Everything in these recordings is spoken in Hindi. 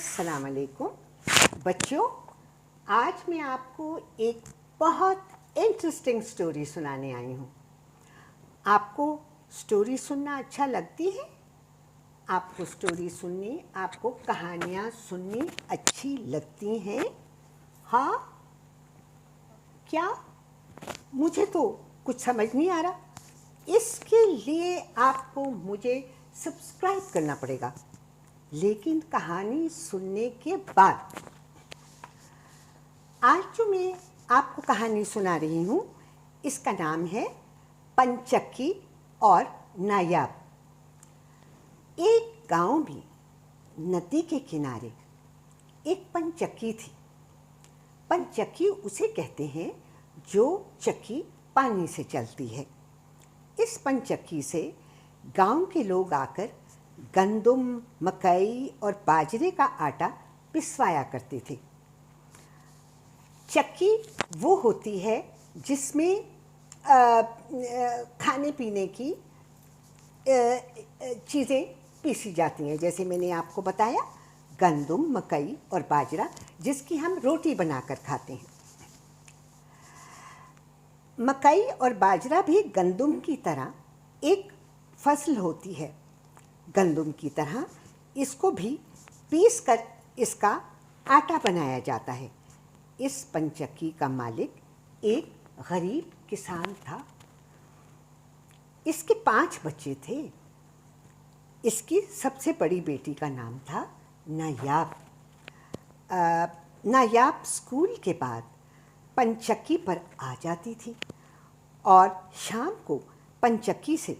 अस्सलाम वालेकुम बच्चों। आज मैं आपको एक बहुत इंटरेस्टिंग स्टोरी सुनाने आई हूँ। आपको स्टोरी सुनना अच्छा लगती है? आपको स्टोरी सुननी, आपको कहानियाँ सुननी अच्छी लगती हैं? हाँ, क्या? मुझे तो कुछ समझ नहीं आ रहा। इसके लिए आपको मुझे सब्सक्राइब करना पड़ेगा, लेकिन कहानी सुनने के बाद। आज जो मैं आपको कहानी सुना रही हूँ, इसका नाम है पंचक्की और नायाब। एक गांव में नदी के किनारे एक पंचक्की थी। पंचक्की उसे कहते हैं जो चक्की पानी से चलती है। इस पंचक्की से गांव के लोग आकर गंदुम, मकई और बाजरे का आटा पिसवाया करते थे। चक्की वो होती है जिसमें खाने पीने की चीज़ें पीसी जाती हैं। जैसे मैंने आपको बताया, गंदुम, मकई और बाजरा, जिसकी हम रोटी बनाकर खाते हैं। मकई और बाजरा भी गंदुम की तरह एक फसल होती है। गंदुम की तरह इसको भी पीस कर इसका आटा बनाया जाता है। इस पंचक्की का मालिक एक गरीब किसान था। इसके 5 बच्चे थे। इसकी सबसे बड़ी बेटी का नाम था नायाब। नायाब स्कूल के बाद पंचक्की पर आ जाती थी और शाम को पंचक्की से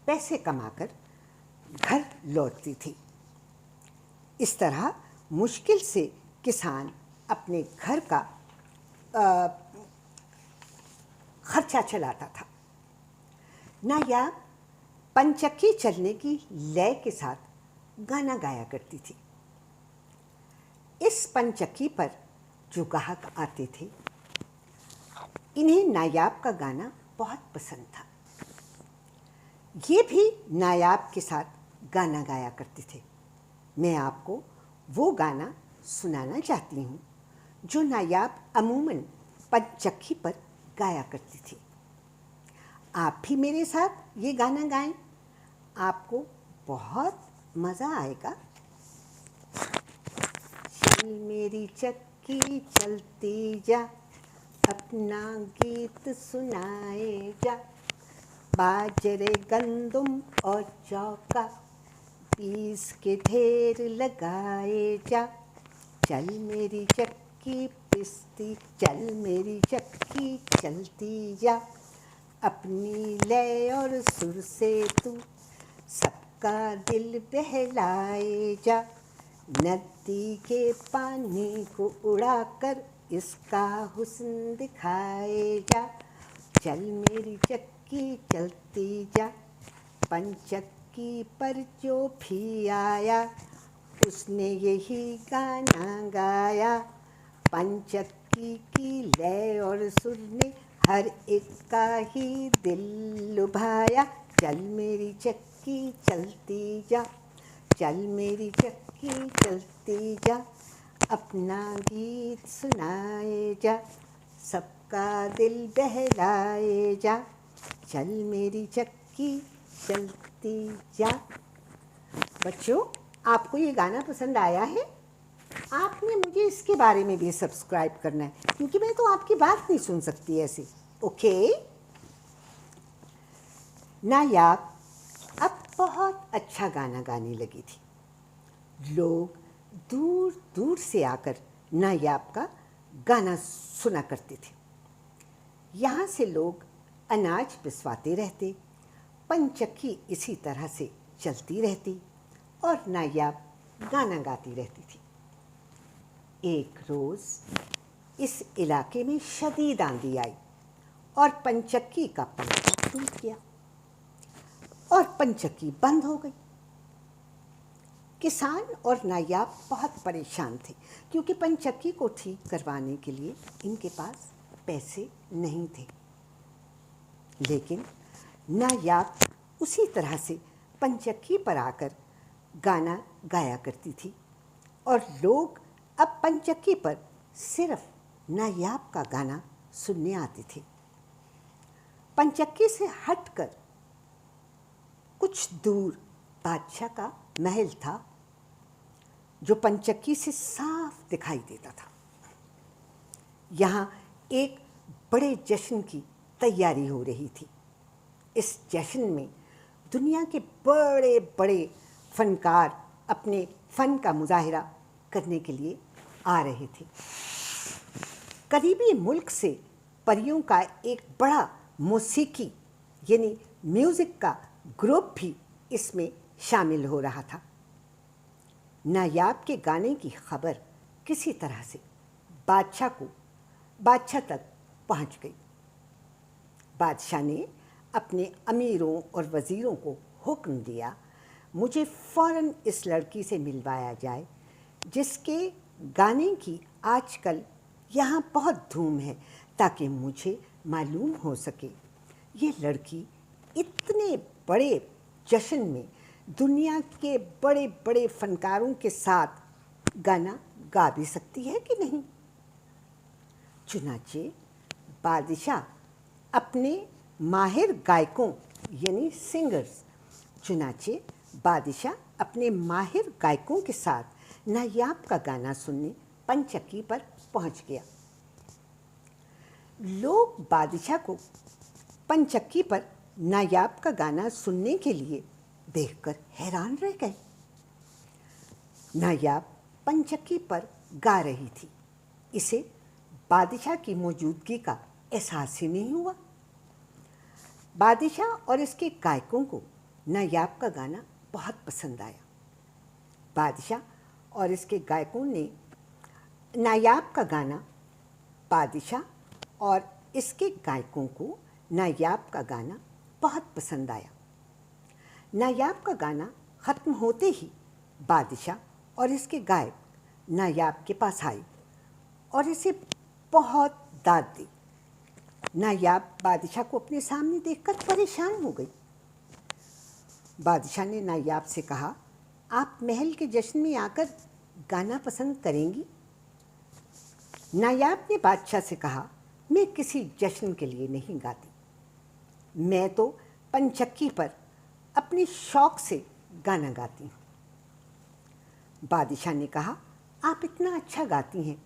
पैसे कमाकर घर लौटती थी। इस तरह मुश्किल से किसान अपने घर का खर्चा चलाता था। नायाब पंचक्की चलने की लय के साथ गाना गाया करती थी। इस पंचक्की पर जो ग्राहक आते थे, इन्हें नायाब का गाना बहुत पसंद था। ये भी नायाब के साथ गाना गाया करते थे। मैं आपको वो गाना सुनाना चाहती हूँ जो नायाब अमूमन पंचक्की पर गाया करती थी। आप भी मेरे साथ ये गाना गाएं, आपको बहुत मज़ा आएगा। चल मेरी चक्की चलती जा, अपना गीत सुनाए जा, बाजरे, गंदुम और चौका पीस के ढेर लगाए जा। चल मेरी चक्की पिसती, चल मेरी चक्की चलती जा, अपनी लय और सुर से तू सबका दिल बहलाए जा। नदी के पानी को उड़ाकर इसका हुस्न दिखाए जा। चल मेरी चक्की चलती जा, पंचक्की पर जो भी आया उसने यही गाना गाया। पंचक्की की लय और सुर ने हर एक का ही दिल लुभाया। चल मेरी चक्की चलती जा, चल मेरी चक्की चलती जा, अपना गीत सुनाए जा, सबका दिल बहलाए जा। चल मेरी चक्की चलती जा। बच्चों, आपको ये गाना पसंद आया है? आपने मुझे इसके बारे में भी सब्सक्राइब करना है, क्योंकि मैं तो आपकी बात नहीं सुन सकती ऐसे। ओके? नायाब अब बहुत अच्छा गाना गाने लगी थी। लोग दूर दूर से आकर नायाब का गाना सुना करते थे। यहाँ से लोग अनाज पिसवाते रहते, पंचक्की इसी तरह से चलती रहती और नायाब गाना गाती रहती थी। एक रोज़ इस इलाके में शदीद आंधी आई और पंचक्की का पंखा टूट गया और पंचक्की बंद हो गई। किसान और नायाब बहुत परेशान थे, क्योंकि पंचक्की को ठीक करवाने के लिए इनके पास पैसे नहीं थे। लेकिन नायाब उसी तरह से पंचक्की पर आकर गाना गाया करती थी और लोग अब पंचक्की पर सिर्फ नायाब का गाना सुनने आते थे। पंचक्की से हटकर कुछ दूर बादशाह का महल था, जो पंचक्की से साफ दिखाई देता था। यहाँ एक बड़े जश्न की तैयारी हो रही थी। इस जश्न में दुनिया के बड़े बड़े फनकार अपने फ़न का मुजाहिरा करने के लिए आ रहे थे। करीबी मुल्क से परियों का एक बड़ा मौसीकी यानी म्यूज़िक का ग्रुप भी इसमें शामिल हो रहा था। नायाब के गाने की खबर किसी तरह से बादशाह तक पहुंच गई। बादशाह ने अपने अमीरों और वज़ीरों को हुक्म दिया, मुझे फ़ौरन इस लड़की से मिलवाया जाए जिसके गाने की आजकल यहाँ बहुत धूम है, ताकि मुझे मालूम हो सके ये लड़की इतने बड़े जश्न में दुनिया के बड़े बड़े फनकारों के साथ गाना गा भी सकती है कि नहीं। चुनाचे बादशाह अपने माहिर गायकों यानी सिंगर्स अपने माहिर गायकों के साथ नायाब का गाना सुनने पंचक्की पर पहुंच गया। लोग बादशाह को पंचक्की पर नायाब का गाना सुनने के लिए देखकर हैरान रह गए। नायाब पंचक्की पर गा रही थी, इसे बादशाह की मौजूदगी का एहसास ही नहीं हुआ। बादशाह और इसके गायकों को नायाब का गाना बहुत पसंद आया। बादशाह और इसके गायकों ने नायाब का गाना बादशाह और इसके गायकों को नायाब का गाना बहुत पसंद आया। नायाब का गाना ख़त्म होते ही बादशाह और इसके गायक नायाब के पास आए और इसे बहुत दाद दी। नायाब बादशाह को अपने सामने देखकर परेशान हो गई। बादशाह ने नायाब से कहा, आप महल के जश्न में आकर गाना पसंद करेंगी? नायाब ने बादशाह से कहा, मैं किसी जश्न के लिए नहीं गाती, मैं तो पंचक्की पर अपने शौक़ से गाना गाती हूँ। बादशाह ने कहा, आप इतना अच्छा गाती हैं,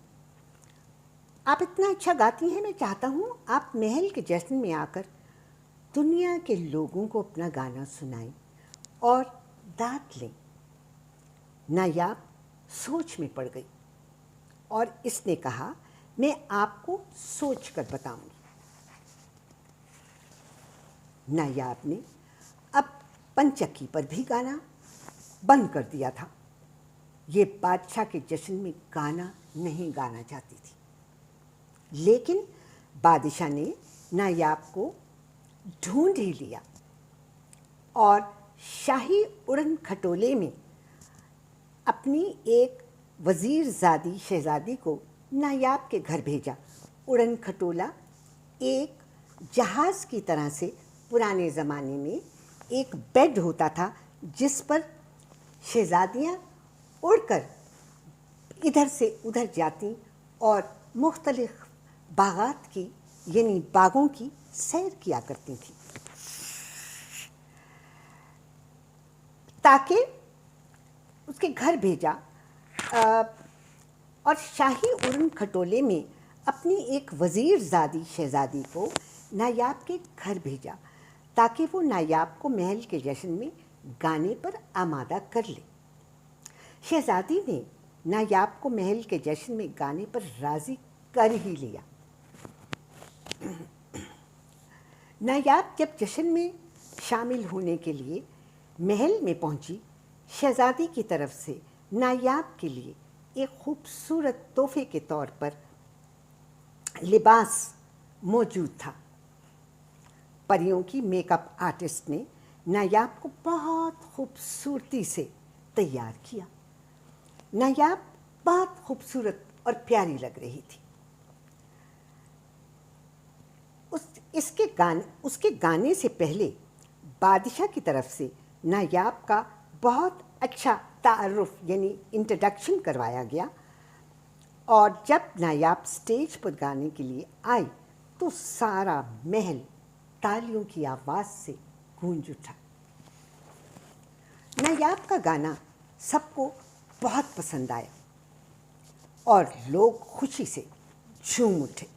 मैं चाहता हूँ आप महल के जश्न में आकर दुनिया के लोगों को अपना गाना सुनाएं और दाद लें। नायाब सोच में पड़ गई और इसने कहा, मैं आपको सोच कर बताऊंगी। नायाब ने अब पंचक्की पर भी गाना बंद कर दिया था। ये बादशाह के जश्न में गाना नहीं गाना चाहती थी, लेकिन बादशाह ने नायाब को ढूंढ ही लिया और शाही उड़न खटोले में अपनी एक वज़ीरज़ादी शहज़ादी को नायाब के घर भेजा। उड़न खटोला एक जहाज़ की तरह से पुराने ज़माने में एक बेड होता था, जिस पर शहज़ादियाँ उड़कर इधर से उधर जाती और मुख्तलिफ बागात की यानी बागों की सैर किया करती थी। ताकि उसके घर भेजा और शाही उड़न खटोले में अपनी एक वज़ीरज़ादी शहज़ादी को नायाब के घर भेजा, ताकि वो नायाब को महल के जश्न में गाने पर आमादा कर ले। शहज़ादी ने नायाब को महल के जश्न में गाने पर राज़ी कर ही लिया। नायाब जब जश्न में शामिल होने के लिए महल में पहुंची, शहज़ादी की तरफ से नायाब के लिए एक खूबसूरत तोहफे के तौर पर लिबास मौजूद था। परियों की मेकअप आर्टिस्ट ने नायाब को बहुत खूबसूरती से तैयार किया। नायाब बहुत खूबसूरत और प्यारी लग रही थी। उसके गाने से पहले बादशाह की तरफ से नायाब का बहुत अच्छा तारुफ यानी इंट्रोडक्शन करवाया गया और जब नायाब स्टेज पर गाने के लिए आई तो सारा महल तालियों की आवाज़ से गूंज उठा। नायाब का गाना सबको बहुत पसंद आया और लोग खुशी से झूम उठे।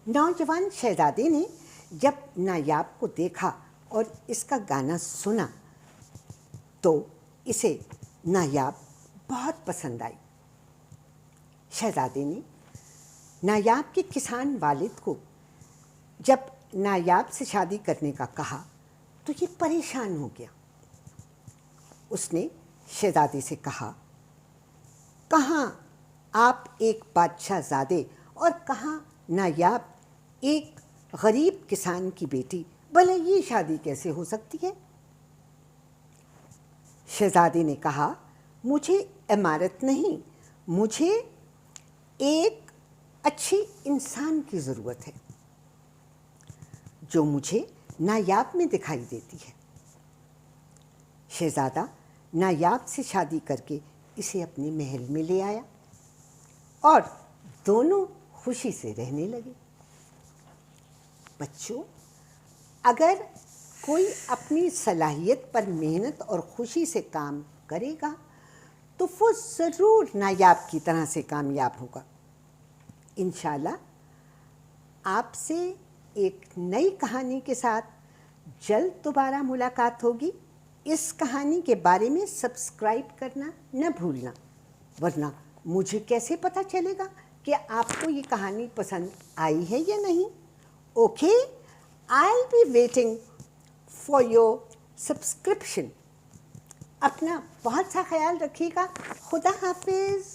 नौजवान शहजादे ने जब नायाब को देखा और इसका गाना सुना तो इसे नायाब बहुत पसंद आई। शहजादे ने नायाब के किसान वालिद को जब नायाब से शादी करने का कहा तो ये परेशान हो गया। उसने शहजादे से कहा, कहाँ आप एक बादशाहज़ादे और कहाँ नायाब एक गरीब किसान की बेटी, भला ये शादी कैसे हो सकती है? शहजादे ने कहा, मुझे इमारत नहीं, मुझे एक अच्छी इंसान की ज़रूरत है जो मुझे नायाब में दिखाई देती है। शहज़ादा नायाब से शादी करके इसे अपने महल में ले आया और दोनों खुशी से रहने लगे। बच्चों, अगर कोई अपनी सलाहियत पर मेहनत और खुशी से काम करेगा तो वो ज़रूर नायाब की तरह से कामयाब होगा। इंशाल्लाह आपसे एक नई कहानी के साथ जल्द दोबारा मुलाकात होगी। इस कहानी के बारे में सब्सक्राइब करना न भूलना, वरना मुझे कैसे पता चलेगा कि आपको ये कहानी पसंद आई है या नहीं। Okay, I'll be waiting for your subscription। अपना बहुत सा ख्याल रखिएगा। खुदा हाफिज़।